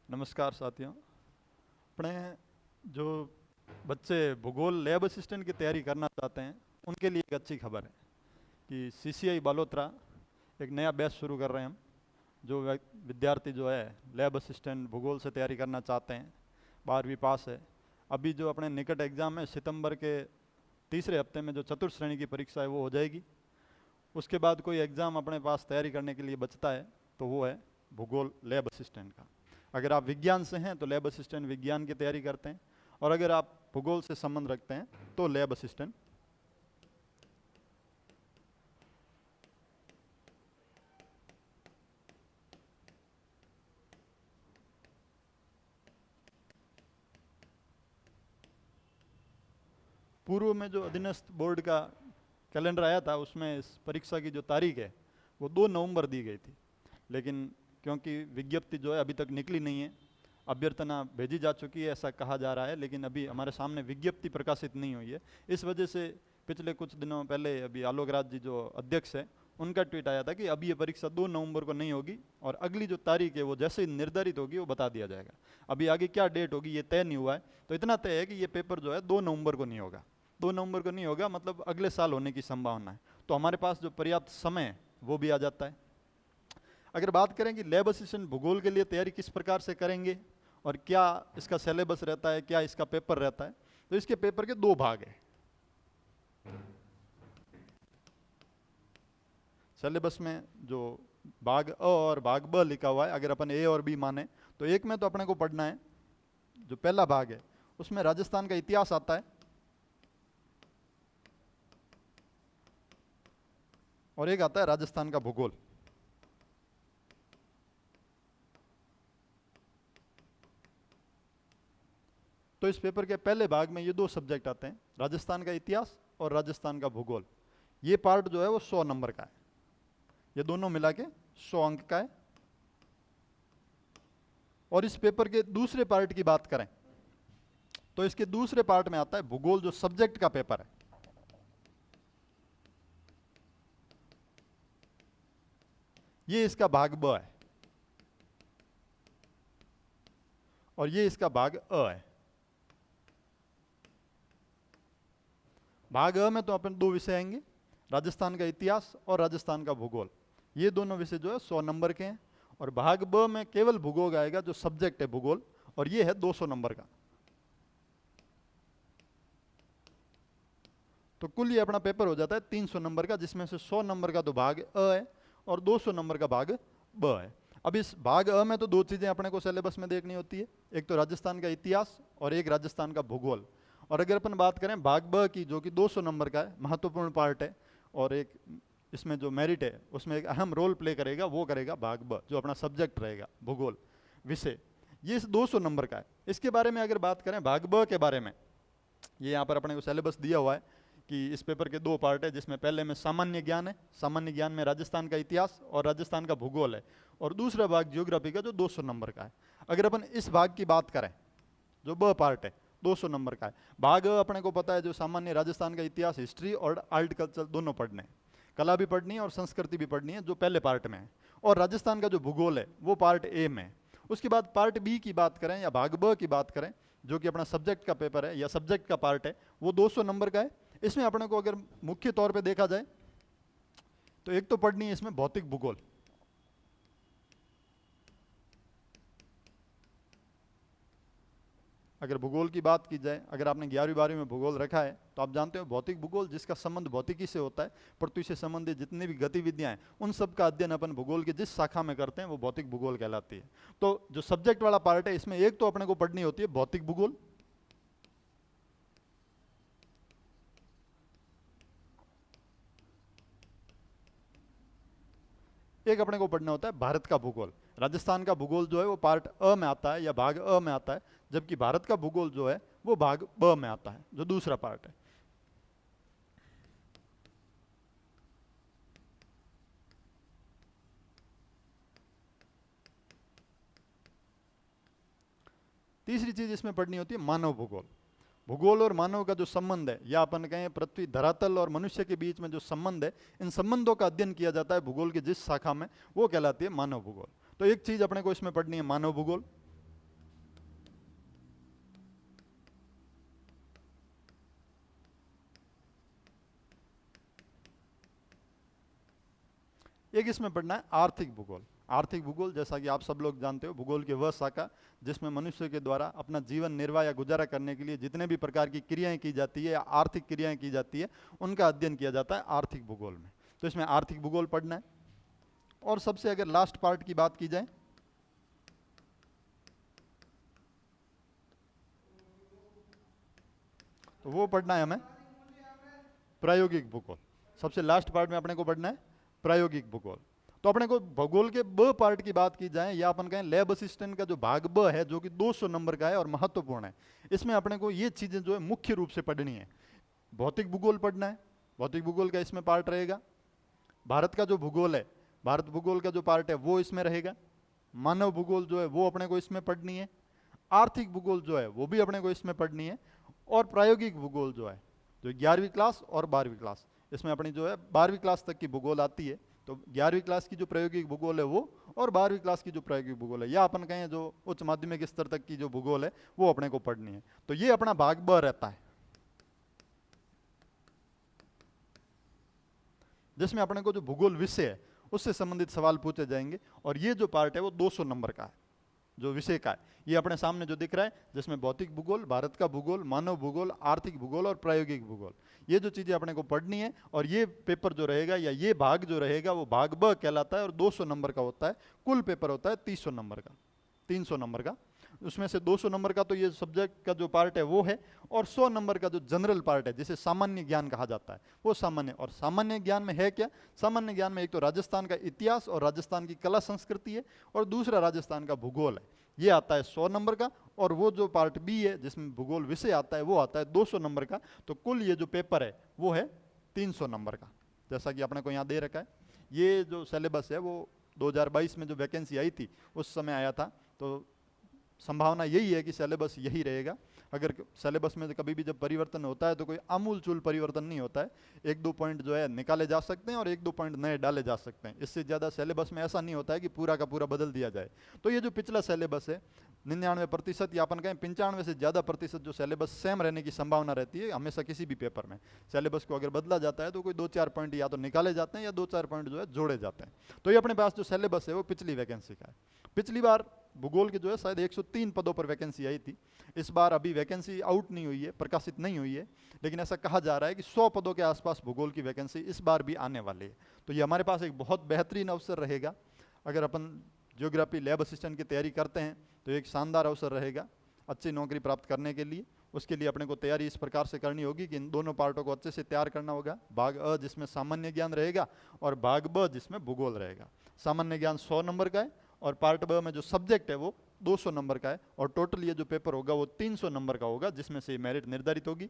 नमस्कार साथियों। अपने जो बच्चे भूगोल लैब असिस्टेंट की तैयारी करना चाहते हैं उनके लिए एक अच्छी खबर है कि सीसीआई बालोतरा एक नया बैच शुरू कर रहे हैं हम। जो विद्यार्थी जो है लैब असिस्टेंट भूगोल से तैयारी करना चाहते हैं, 12वीं पास है, अभी जो अपने निकट एग्ज़ाम है सितंबर के तीसरे हफ्ते में जो चतुर्थ श्रेणी की परीक्षा है वो हो जाएगी। उसके बाद कोई एग्ज़ाम अपने पास तैयारी करने के लिए बचता है तो वो है भूगोल लैब असिस्टेंट का। अगर आप विज्ञान से हैं तो लैब असिस्टेंट विज्ञान की तैयारी करते हैं, और अगर आप भूगोल से संबंध रखते हैं तो लैब असिस्टेंट। पूर्व में जो अधीनस्थ बोर्ड का कैलेंडर आया था उसमें इस परीक्षा की जो तारीख है वो 2 नवंबर दी गई थी, लेकिन क्योंकि विज्ञप्ति जो है अभी तक निकली नहीं है, अभ्यर्थना भेजी जा चुकी है ऐसा कहा जा रहा है, लेकिन अभी हमारे सामने विज्ञप्ति प्रकाशित नहीं हुई है। इस वजह से पिछले कुछ दिनों पहले अभी आलोक राज जी जो अध्यक्ष है उनका ट्वीट आया था कि अभी ये परीक्षा 2 नवंबर को नहीं होगी और अगली जो तारीख है वो जैसे ही निर्धारित होगी वो बता दिया जाएगा। अभी आगे क्या डेट होगी ये तय नहीं हुआ है, तो इतना तय है कि ये पेपर जो है 2 नवंबर को नहीं होगा। 2 नवंबर को नहीं होगा मतलब अगले साल होने की संभावना है, तो हमारे पास जो पर्याप्त समय है वो भी आ जाता है। अगर बात करें कि लैब असिस्टेंट भूगोल के लिए तैयारी किस प्रकार से करेंगे और क्या इसका सिलेबस रहता है, क्या इसका पेपर रहता है, तो इसके पेपर के 2 भाग हैं। सिलेबस में जो भाग अ और भाग ब लिखा हुआ है, अगर अपन ए और बी माने तो एक में तो अपने को पढ़ना है, जो पहला भाग है उसमें राजस्थान का इतिहास आता है और एक आता है राजस्थान का भूगोल। तो इस पेपर के पहले भाग में ये 2 सब्जेक्ट आते हैं, राजस्थान का इतिहास और राजस्थान का भूगोल। ये पार्ट जो है वो 100 नंबर का है, ये दोनों मिला के 100 अंक का है। और इस पेपर के दूसरे पार्ट की बात करें तो इसके दूसरे पार्ट में आता है भूगोल, जो सब्जेक्ट का पेपर है। ये इसका भाग ब है और ये इसका भाग अ है। भाग अ में तो अपन 2 विषय आएंगे, राजस्थान का इतिहास और राजस्थान का भूगोल। ये दोनों विषय जो है 100 नंबर के हैं। और भाग ब में केवल भूगोल आएगा, जो सब्जेक्ट है भूगोल, और ये है 200 नंबर का। तो कुल ये अपना पेपर हो जाता है 300 नंबर का, जिसमें से 100 नंबर का तो भाग अ है और 200 नंबर का भाग ब है। अब इस भाग अ में तो 2 चीज़ें अपने को सिलेबस में देखनी होती है, एक तो राजस्थान का इतिहास और एक राजस्थान का भूगोल। और अगर अपन बात करें भाग ब की, जो कि 200 नंबर का है, महत्वपूर्ण पार्ट है और एक इसमें जो मेरिट है उसमें एक अहम रोल प्ले करेगा, वो करेगा भाग ब, जो अपना सब्जेक्ट रहेगा भूगोल विषय। ये इस 200 नंबर का है। इसके बारे में अगर बात करें भाग ब के बारे में, ये यहाँ पर अपने को सिलेबस दिया हुआ है कि इस पेपर के 2 पार्ट है, जिसमें पहले में सामान्य ज्ञान है, सामान्य ज्ञान में राजस्थान का इतिहास और राजस्थान का भूगोल है, और दूसरा भाग ज्योग्राफी का जो 200 नंबर का है। अगर अपन इस भाग की बात करें, जो ब पार्ट है 200 नंबर का है, भाग अ अपने को पता है जो सामान्य राजस्थान का इतिहास, हिस्ट्री और आर्टिकल्चर दोनों पढ़ने हैं, कला भी पढ़नी है और संस्कृति भी पढ़नी है, जो पहले पार्ट में है। और राजस्थान का जो भूगोल है वो पार्ट ए में है। उसके बाद पार्ट बी की बात करें या भाग ब की बात करें, जो कि अपना सब्जेक्ट का पेपर है या सब्जेक्ट का पार्ट है, वो 200 नंबर का है। इसमें अपने को अगर मुख्य तौर पे देखा जाए तो एक तो पढ़नी है इसमें भौतिक भूगोल। अगर भूगोल की बात की जाए, अगर आपने 11वीं 12वीं में भूगोल रखा है तो आप जानते हो भौतिक भूगोल, जिसका संबंध भौतिकी से होता है, पृथ्वी से संबंधित जितनी भी गतिविधियां हैं उन सब का अध्ययन अपन भूगोल की जिस शाखा में करते हैं वो भौतिक भूगोल कहलाती है। तो जो सब्जेक्ट वाला पार्ट है इसमें एक तो अपने को पढ़नी होती है भौतिक भूगोल, एक अपने को पढ़ना होता है भारत का भूगोल। राजस्थान का भूगोल जो है वो पार्ट अ में आता है या भाग अ में आता है, जबकि भारत का भूगोल जो है वो भाग ब में आता है, जो दूसरा पार्ट है। तीसरी चीज इसमें पढ़नी होती है मानव भूगोल। भूगोल और मानव का जो संबंध है, या अपन कहें पृथ्वी धरातल और मनुष्य के बीच में जो संबंध है, इन संबंधों का अध्ययन किया जाता है भूगोल की जिस शाखा में, वो कहलाती है मानव भूगोल। तो एक चीज अपने को इसमें पढ़नी है मानव भूगोल। एक इसमें पढ़ना है आर्थिक भूगोल। आर्थिक भूगोल जैसा कि आप सब लोग जानते हो, भूगोल की वह शाखा जिसमें मनुष्य के द्वारा अपना जीवन निर्वाह या गुजारा करने के लिए जितने भी प्रकार की क्रियाएं की जाती है या आर्थिक क्रियाएं की जाती है, उनका अध्ययन किया जाता है आर्थिक भूगोल में। तो इसमें आर्थिक भूगोल पढ़ना है। और सबसे अगर लास्ट पार्ट की बात की जाए तो वो पढ़ना है हमें प्रायोगिक भूगोल। सबसे लास्ट पार्ट में अपने को पढ़ना है प्रायोगिक भूगोल। तो अपने को भूगोल के ब पार्ट की बात की जाए या अपन कहें लैब असिस्टेंट का जो भाग ब है, जो कि 200 नंबर का है और महत्वपूर्ण है, इसमें अपने को ये चीजें जो है मुख्य रूप से पढ़नी है। भौतिक भूगोल पढ़ना है, भौतिक भूगोल का इसमें पार्ट रहेगा। भारत का जो भूगोल है, भारत भूगोल का जो पार्ट है वो इसमें रहेगा। मानव भूगोल जो है वो अपने को इसमें पढ़नी है। आर्थिक भूगोल जो है वो भी अपने को इसमें पढ़नी है। और प्रायोगिक भूगोल जो है, जो 11वीं क्लास और 12वीं क्लास, इसमें अपनी जो है 12वीं क्लास तक की भूगोल आती है, तो 11वीं क्लास की जो प्रायोगिक भूगोल है वो, और 12वीं क्लास की जो प्रायोगिक भूगोल है, या अपन कहें जो उच्च माध्यमिक स्तर तक की जो भूगोल है वो अपने को पढ़नी है। तो ये अपना भाग ब रहता है, जिसमें अपने को जो भूगोल विषय है उससे संबंधित सवाल पूछे जाएंगे। और ये जो पार्ट है वो 200 नंबर का है, जो विषय का है। ये अपने सामने जो दिख रहा है, जिसमें भौतिक भूगोल, भारत का भूगोल, मानव भूगोल, आर्थिक भूगोल और प्रायोगिक भूगोल, ये जो चीजें अपने को पढ़नी है। और ये पेपर जो रहेगा या ये भाग जो रहेगा वो भाग ब कहलाता है और 200 नंबर का होता है। कुल पेपर होता है 300 नंबर का, 300 नंबर का। उसमें से 200 नंबर का तो ये सब्जेक्ट का जो पार्ट है वो है, और 100 नंबर का जो जनरल पार्ट है जिसे सामान्य ज्ञान कहा जाता है, वो सामान्य। और सामान्य ज्ञान में है क्या? सामान्य ज्ञान में एक तो राजस्थान का इतिहास और राजस्थान की कला संस्कृति है, और दूसरा राजस्थान का भूगोल है, ये आता है 100 नंबर का। और वो जो पार्ट बी है जिसमें भूगोल विषय आता है वो आता है 200 नंबर का। तो कुल ये जो पेपर है वो है 300 नंबर का, जैसा कि अपने को यहाँ दे रखा है। ये जो सिलेबस है वो 2022 में जो वैकेंसी आई थी उस समय आया था। तो संभावना यही है कि सिलेबस यही रहेगा। अगर सिलेबस में कभी भी जब परिवर्तन होता है तो कोई आमूलचूल परिवर्तन नहीं होता है। एक दो पॉइंट जो है निकाले जा सकते हैं और एक दो पॉइंट नए डाले जा सकते हैं। इससे ज़्यादा सिलेबस में ऐसा नहीं होता है कि पूरा का पूरा बदल दिया जाए। तो ये जो पिछला सिलेबस है 99% या अपन कहें 95 से ज़्यादा प्रतिशत जो सिलेबस सेम रहने की संभावना रहती है हमेशा किसी भी पेपर में। सिलेबस को अगर बदला जाता है तो कोई 2-4 पॉइंट या तो निकाले जाते हैं या 2-4 पॉइंट जो है जोड़े जाते हैं। तो ये अपने पास जो सिलेबस है वो पिछली वैकेंसी का है। पिछली बार भूगोल की जो है शायद 103 पदों पर वैकेंसी आई थी। इस बार अभी वैकेंसी आउट नहीं हुई है, प्रकाशित नहीं हुई है, लेकिन ऐसा कहा जा रहा है कि 100 पदों के आसपास भूगोल की वैकेंसी इस बार भी आने वाली है। तो ये हमारे पास एक बहुत बेहतरीन अवसर रहेगा। अगर अपन ज्योग्राफी लैब असिस्टेंट की तैयारी करते हैं तो एक शानदार अवसर रहेगा अच्छी नौकरी प्राप्त करने के लिए। उसके लिए अपने को तैयारी इस प्रकार से करनी होगी कि इन दोनों पार्टों को अच्छे से तैयार करना होगा। भाग अ जिसमें सामान्य ज्ञान रहेगा और भाग ब जिसमें भूगोल रहेगा। सामान्य ज्ञान 100 नंबर का है और पार्ट ब में जो सब्जेक्ट है वो 200 नंबर का है। और टोटल ये जो पेपर होगा वो 300 नंबर का होगा, जिसमें से मेरिट निर्धारित होगी।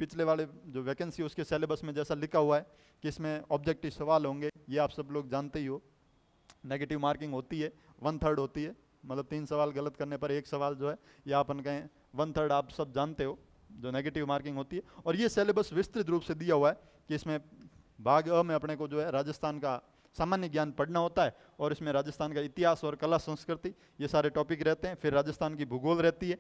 पिछले वाले जो वैकेंसी उसके सिलेबस में जैसा लिखा हुआ है कि इसमें ऑब्जेक्टिव सवाल होंगे, ये आप सब लोग जानते ही हो। नेगेटिव मार्किंग होती है, 1/3 होती है, मतलब 3 सवाल गलत करने पर 1 सवाल जो है, या अपन कहें 1/3 आप सब जानते हो जो नेगेटिव मार्किंग होती है। और ये सिलेबस विस्तृत रूप से दिया हुआ है कि इसमें भाग अ में अपने को जो है राजस्थान का सामान्य ज्ञान पढ़ना होता है और इसमें राजस्थान का इतिहास और कला संस्कृति ये सारे टॉपिक रहते हैं। फिर राजस्थान की भूगोल रहती है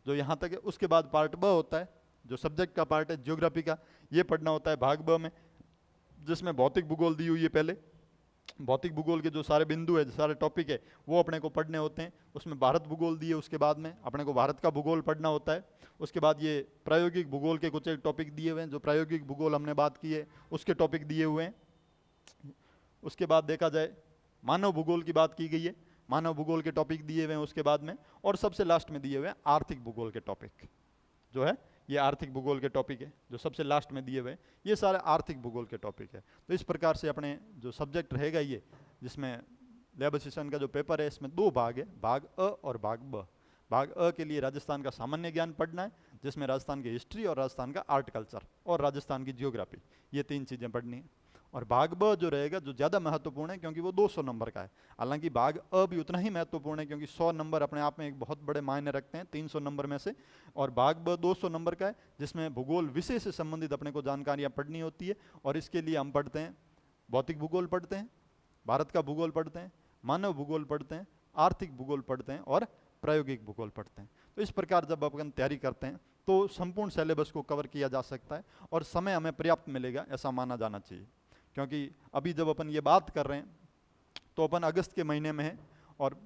जो यहाँ तक है। उसके बाद पार्ट ब होता है जो सब्जेक्ट का पार्ट है ज्योग्राफी का, ये पढ़ना होता है भाग ब में, जिसमें भौतिक भूगोल दी हुई है। पहले भौतिक भूगोल के जो सारे बिंदु है, जो सारे टॉपिक है वो अपने को पढ़ने होते हैं। उसमें भारत भूगोल दिए, उसके बाद में अपने को भारत का भूगोल पढ़ना होता है। उसके बाद ये प्रायोगिक भूगोल के कुछ एक टॉपिक दिए हुए हैं, जो प्रायोगिक भूगोल हमने बात की है उसके टॉपिक दिए हुए हैं। उसके बाद देखा जाए मानव भूगोल की बात की गई है, मानव भूगोल के टॉपिक दिए हुए हैं उसके बाद में। और सबसे लास्ट में दिए हुए हैं आर्थिक भूगोल के टॉपिक, जो है ये आर्थिक भूगोल के टॉपिक है जो सबसे लास्ट में दिए हुए हैं। ये सारे आर्थिक भूगोल के टॉपिक है। तो इस प्रकार से अपने जो सब्जेक्ट रहेगा ये, जिसमें लैब असिस्टेंट का जो पेपर है इसमें 2 भाग है, भाग अ और भाग ब। भाग अ के लिए राजस्थान का सामान्य ज्ञान पढ़ना है, जिसमें राजस्थान की हिस्ट्री और राजस्थान का आर्ट कल्चर और राजस्थान की जियोग्राफी, ये 3 चीज़ें पढ़नी है। और भाग ब जो रहेगा जो ज़्यादा महत्वपूर्ण है क्योंकि वो 200 नंबर का है। हालांकि भाग अ भी उतना ही महत्वपूर्ण है क्योंकि 100 नंबर अपने आप में एक बहुत बड़े मायने रखते हैं 300 नंबर में से। और भाग ब 200 नंबर का है जिसमें भूगोल विषय से संबंधित अपने को जानकारियाँ पढ़नी होती है। और इसके लिए हम पढ़ते हैं भौतिक भूगोल पढ़ते हैं, भारत का भूगोल पढ़ते हैं, मानव भूगोल पढ़ते हैं, आर्थिक भूगोल पढ़ते हैं और प्रायोगिक भूगोल पढ़ते हैं। तो इस प्रकार जब अपन तैयारी करते हैं तो संपूर्ण सिलेबस को कवर किया जा सकता है और समय हमें पर्याप्त मिलेगा ऐसा माना जाना चाहिए। क्योंकि अभी जब अपन ये बात कर रहे हैं तो अपन अगस्त के महीने में है, और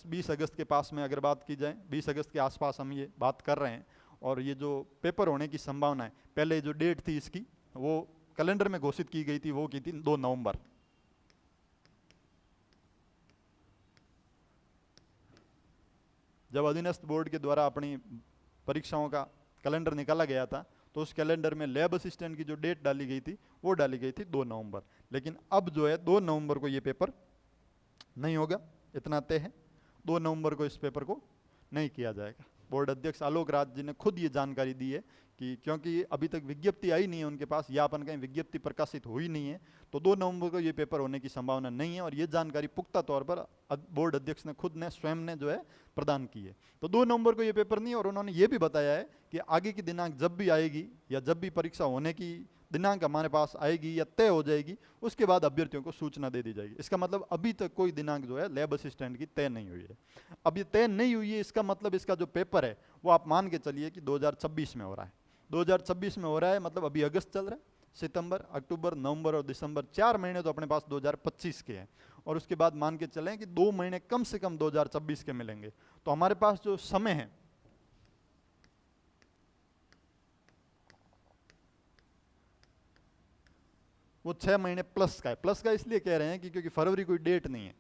20 अगस्त के पास में अगर बात की जाए, 20 अगस्त के आसपास हम ये बात कर रहे हैं, और ये जो पेपर होने की संभावना है, पहले जो डेट थी इसकी वो कैलेंडर में घोषित की गई थी, वो की थी 2 नवंबर। जब अधीनस्थ बोर्ड के द्वारा अपनी परीक्षाओं का कैलेंडर निकाला गया था तो उस कैलेंडर में लैब असिस्टेंट की जो डेट डाली गई थी वो डाली गई थी 2 नवंबर। लेकिन अब जो है 2 नवंबर को ये पेपर नहीं होगा, इतना तय है। 2 नवंबर को इस पेपर को नहीं किया जाएगा। बोर्ड अध्यक्ष आलोक राज जी ने खुद ये जानकारी दी है कि क्योंकि अभी तक विज्ञप्ति आई नहीं है उनके पास, या अपन कहीं विज्ञप्ति प्रकाशित हुई नहीं है, तो 2 नवंबर को ये पेपर होने की संभावना नहीं है। और ये जानकारी पुख्ता तौर पर बोर्ड अध्यक्ष ने खुद ने स्वयं ने जो है प्रदान की है। तो 2 नवंबर को ये पेपर नहीं है, और उन्होंने ये भी बताया है कि आगे की दिनांक जब भी आएगी या जब भी परीक्षा होने की दिनांक हमारे पास आएगी या तय हो जाएगी, उसके बाद अभ्यर्थियों को सूचना दे दी जाएगी। इसका मतलब अभी तक कोई दिनांक जो है लैब असिस्टेंट की तय नहीं हुई है। अब ये तय नहीं हुई है, इसका मतलब इसका जो पेपर है वो आप मान के चलिए कि 2026 में हो रहा है। 2026 में हो रहा है मतलब अभी अगस्त चल रहा है, सितंबर, अक्टूबर, नवंबर और दिसंबर, 4 महीने तो अपने पास 2025 के हैं, और उसके बाद मान के चलें कि 2 महीने कम से कम 2026 के मिलेंगे। तो हमारे पास जो समय है वो 6 महीने प्लस का है। प्लस का इसलिए कह रहे हैं कि क्योंकि फरवरी कोई डेट नहीं है,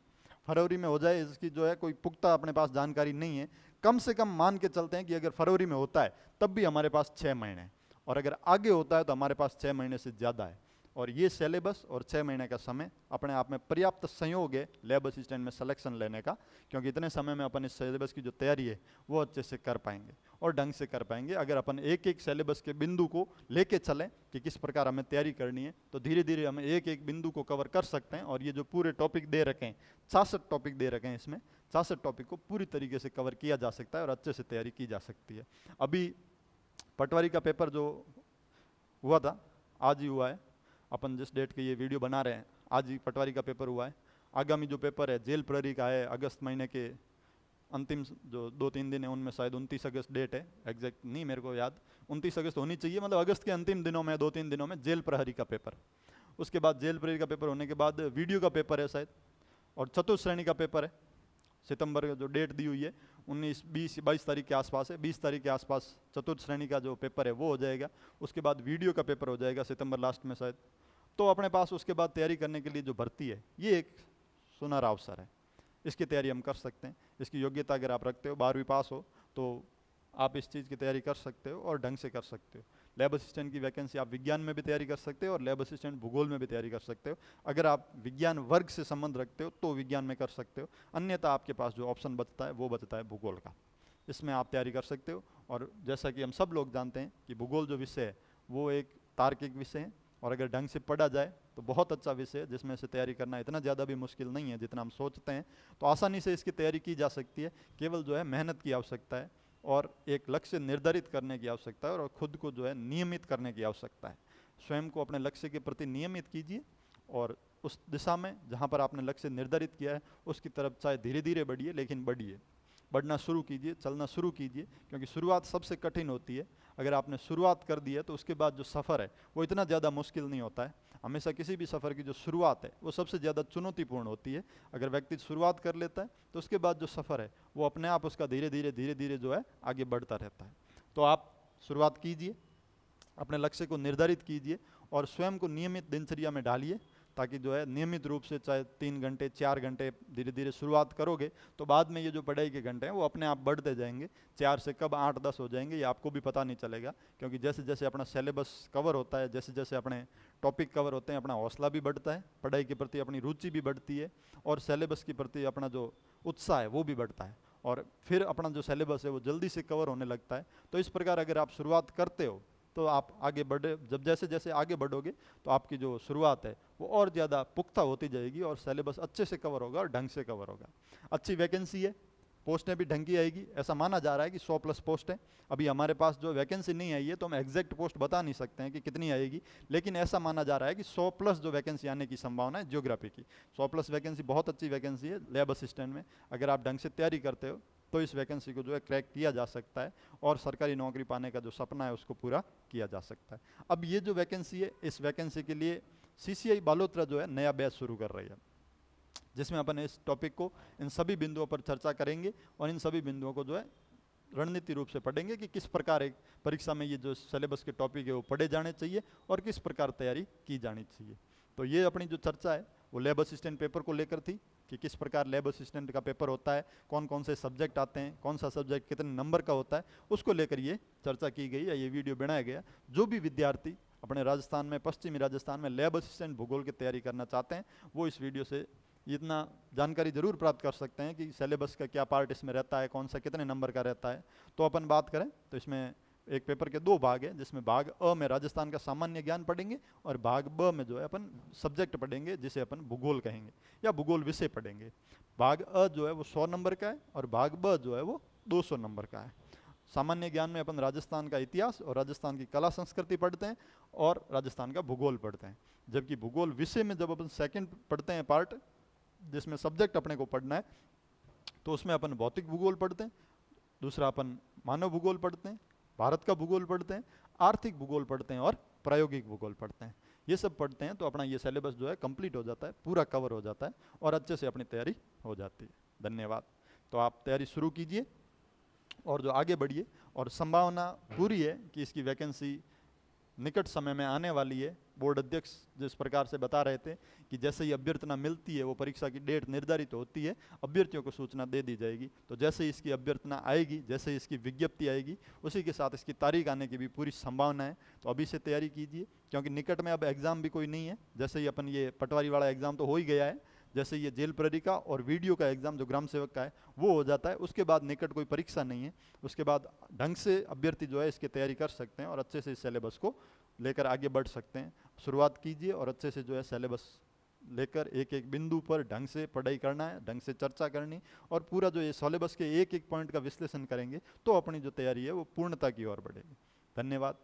फरवरी में हो जाए इसकी जो है कोई पुख्ता अपने पास जानकारी नहीं है। कम से कम मान के चलते हैं कि अगर फरवरी में होता है तब भी हमारे पास 6 महीने हैं, और अगर आगे होता है तो हमारे पास 6 महीने से ज़्यादा है। और ये सिलेबस और 6 महीने का समय अपने आप में पर्याप्त संयोग है लैब असिस्टेंट में सिलेक्शन लेने का, क्योंकि इतने समय में अपन इस सिलेबस की जो तैयारी है वो अच्छे से कर पाएंगे और ढंग से कर पाएंगे। अगर अपन एक एक सिलेबस के बिंदु को लेके चलें कि किस प्रकार हमें तैयारी करनी है, तो धीरे धीरे हम एक एक बिंदु को कवर कर सकते हैं। और ये जो पूरे टॉपिक दे रखे हैं, 66 टॉपिक दे रखे हैं, इसमें 66 टॉपिक को पूरी तरीके से कवर किया जा सकता है और अच्छे से तैयारी की जा सकती है। अभी पटवारी का पेपर जो हुआ था आज ही हुआ है, अपन जिस डेट के ये वीडियो बना रहे हैं आज ही पटवारी का पेपर हुआ है। आगामी जो पेपर है जेल प्रहरी का है, अगस्त महीने के अंतिम जो 2-3 दिन है उनमें शायद 29 अगस्त डेट है, एग्जैक्ट नहीं मेरे को याद, 29 अगस्त होनी चाहिए, मतलब अगस्त के अंतिम दिनों में 2-3 दिनों में जेल प्रहरी का पेपर। उसके बाद जेल प्रहरी का पेपर होने के बाद वीडियो का पेपर है शायद, और चतुर्थ श्रेणी का पेपर है। सितंबर जो डेट दी हुई है 19-20-22 तारीख के आसपास है, 20 तारीख के आसपास चतुर्थ श्रेणी का जो पेपर है वो हो जाएगा। उसके बाद वीडियो का पेपर हो जाएगा सितंबर लास्ट में शायद। तो अपने पास उसके बाद तैयारी करने के लिए जो भर्ती है ये एक सुनहरा अवसर है, इसकी तैयारी हम कर सकते हैं। इसकी योग्यता अगर आप रखते हो, 12वीं पास हो, तो आप इस चीज़ की तैयारी कर सकते हो और ढंग से कर सकते हो। लैब असिस्टेंट की वैकेंसी आप विज्ञान में भी तैयारी कर सकते हो और लैब असिस्टेंट भूगोल में भी तैयारी कर सकते हो। अगर आप विज्ञान वर्ग से संबंध रखते हो तो विज्ञान में कर सकते हो, अन्यथा आपके पास जो ऑप्शन बचता है वो बचता है भूगोल का, इसमें आप तैयारी कर सकते हो। और जैसा कि हम सब लोग जानते हैं कि भूगोल जो विषय है वो एक तार्किक विषय है, और अगर ढंग से पढ़ा जाए तो बहुत अच्छा विषय है, जिसमें से तैयारी करना इतना ज़्यादा भी मुश्किल नहीं है जितना हम सोचते हैं। तो आसानी से इसकी तैयारी की जा सकती है, केवल जो है मेहनत की आवश्यकता है और एक लक्ष्य निर्धारित करने की आवश्यकता है और खुद को जो है नियमित करने की आवश्यकता है। स्वयं को अपने लक्ष्य के प्रति नियमित कीजिए और उस दिशा में जहाँ पर आपने लक्ष्य निर्धारित किया है उसकी तरफ चाहे धीरे धीरे बढ़िए, लेकिन बढ़िए, बढ़ना शुरू कीजिए, चलना शुरू कीजिए, क्योंकि शुरुआत सबसे कठिन होती है। अगर आपने शुरुआत कर दी है तो उसके बाद जो सफ़र है वो इतना ज़्यादा मुश्किल नहीं होता है। हमेशा किसी भी सफ़र की जो शुरुआत है वो सबसे ज़्यादा चुनौतीपूर्ण होती है। अगर व्यक्ति शुरुआत कर लेता है तो उसके बाद जो सफ़र है वो अपने आप उसका धीरे धीरे जो है आगे बढ़ता रहता है। तो आप शुरुआत कीजिए, अपने लक्ष्य को निर्धारित कीजिए और स्वयं को नियमित दिनचर्या में डालिए, ताकि जो है नियमित रूप से चाहे 3 घंटे 4 घंटे धीरे धीरे शुरुआत करोगे तो बाद में ये जो पढ़ाई के घंटे हैं वो अपने आप बढ़ते जाएंगे। 4 से कब 8-10 हो जाएंगे ये आपको भी पता नहीं चलेगा, क्योंकि जैसे जैसे अपना सिलेबस कवर होता है, जैसे जैसे अपने टॉपिक कवर होते हैं, अपना हौसला भी बढ़ता है, पढ़ाई के प्रति अपनी रुचि भी बढ़ती है और सिलेबस के प्रति अपना जो उत्साह है वो भी बढ़ता है, और फिर अपना जो सिलेबस है वो जल्दी से कवर होने लगता है। तो इस प्रकार अगर आप शुरुआत करते हो तो आप आगे बढ़े, जब जैसे जैसे आगे बढ़ोगे तो आपकी जो शुरुआत है वो और ज़्यादा पुख्ता होती जाएगी और सिलेबस अच्छे से कवर होगा और ढंग से कवर होगा। अच्छी वैकेंसी है, पोस्टें भी ढंग की आएगी। ऐसा माना जा रहा है कि 100+ पोस्ट है। अभी हमारे पास जो वैकेंसी नहीं आई है तो हम एग्जैक्ट पोस्ट बता नहीं सकते हैं कि कितनी आएगी, लेकिन ऐसा माना जा रहा है कि 100+ जो वैकेंसी आने की संभावना है ज्योग्राफी की। 100+ वैकेंसी बहुत अच्छी वैकेंसी है लैब असिस्टेंट में। अगर आप ढंग से तैयारी करते हो तो इस वैकेंसी को जो है क्रैक किया जा सकता है और सरकारी नौकरी पाने का जो सपना है उसको पूरा किया जा सकता है। अब ये जो वैकेंसी है इस वैकेंसी के लिए CCI बालोतरा जो है नया बैच शुरू कर रही है, जिसमें अपन इस टॉपिक को इन सभी बिंदुओं पर चर्चा करेंगे और इन सभी बिंदुओं को जो है रणनीति रूप से पढ़ेंगे कि किस प्रकार एक परीक्षा में ये जो सिलेबस के टॉपिक है वो पढ़े जाने चाहिए और किस प्रकार तैयारी की जानी चाहिए। तो ये अपनी जो चर्चा है वो लैब असिस्टेंट पेपर को लेकर थी कि किस प्रकार लैब असिस्टेंट का पेपर होता है, कौन कौन से सब्जेक्ट आते हैं, कौन सा सब्जेक्ट कितने नंबर का होता है, उसको लेकर ये चर्चा की गई है, ये वीडियो बनाया गया। जो भी विद्यार्थी अपने राजस्थान में, पश्चिमी राजस्थान में लैब असिस्टेंट भूगोल की तैयारी करना चाहते हैं वो इस वीडियो से इतना जानकारी जरूर प्राप्त कर सकते हैं कि सिलेबस का क्या पार्ट इसमें रहता है, कौन सा कितने नंबर का रहता है। तो अपन बात करें तो इसमें एक पेपर के 2 भाग हैं, जिसमें भाग अ में राजस्थान का सामान्य ज्ञान पढ़ेंगे और भाग ब में जो है अपन सब्जेक्ट पढ़ेंगे जिसे अपन भूगोल कहेंगे या भूगोल विषय पढ़ेंगे। भाग अ जो है वो 100 नंबर का है और भाग ब जो है वो 200 नंबर का है। सामान्य ज्ञान में अपन राजस्थान का इतिहास और राजस्थान की कला संस्कृति पढ़ते हैं और राजस्थान का भूगोल पढ़ते हैं, जबकि भूगोल विषय में जब अपन सेकंड पढ़ते हैं पार्ट जिसमें सब्जेक्ट अपने को पढ़ना है तो उसमें अपन भौतिक भूगोल पढ़ते हैं, दूसरा अपन मानव भूगोल पढ़ते हैं, भारत का भूगोल पढ़ते हैं, आर्थिक भूगोल पढ़ते हैं और प्रायोगिक भूगोल पढ़ते हैं। ये सब पढ़ते हैं तो अपना ये सिलेबस जो है कंप्लीट हो जाता है, पूरा कवर हो जाता है और अच्छे से अपनी तैयारी हो जाती है। धन्यवाद। तो आप तैयारी शुरू कीजिए और जो आगे बढ़िए और संभावना पूरी है कि इसकी वैकेंसी निकट समय में आने वाली है। बोर्ड अध्यक्ष जिस प्रकार से बता रहे थे कि जैसे ही अभ्यर्थना मिलती है वो परीक्षा की डेट निर्धारित होती है, अभ्यर्थियों को सूचना दे दी जाएगी। तो जैसे ही इसकी अभ्यर्थना आएगी, जैसे ही इसकी विज्ञप्ति आएगी, उसी के साथ इसकी तारीख आने की भी पूरी संभावना है। तो अभी से तैयारी कीजिए क्योंकि निकट में अब एग्ज़ाम भी कोई नहीं है। जैसे ही अपन ये पटवारी वाला एग्ज़ाम तो हो ही गया है, जैसे ये जेल प्रहरी का और वीडियो का एग्ज़ाम जो ग्राम सेवक का है वो हो जाता है, उसके बाद निकट कोई परीक्षा नहीं है। उसके बाद ढंग से अभ्यर्थी जो है इसकी तैयारी कर सकते हैं और अच्छे से इस सिलेबस को लेकर आगे बढ़ सकते हैं। शुरुआत कीजिए और अच्छे से जो है सिलेबस लेकर एक एक बिंदु पर ढंग से पढ़ाई करना है, ढंग से चर्चा करनी और पूरा जो ये सिलेबस के एक एक पॉइंट का विश्लेषण करेंगे तो अपनी जो तैयारी है वो पूर्णता की ओर बढ़ेगी। धन्यवाद।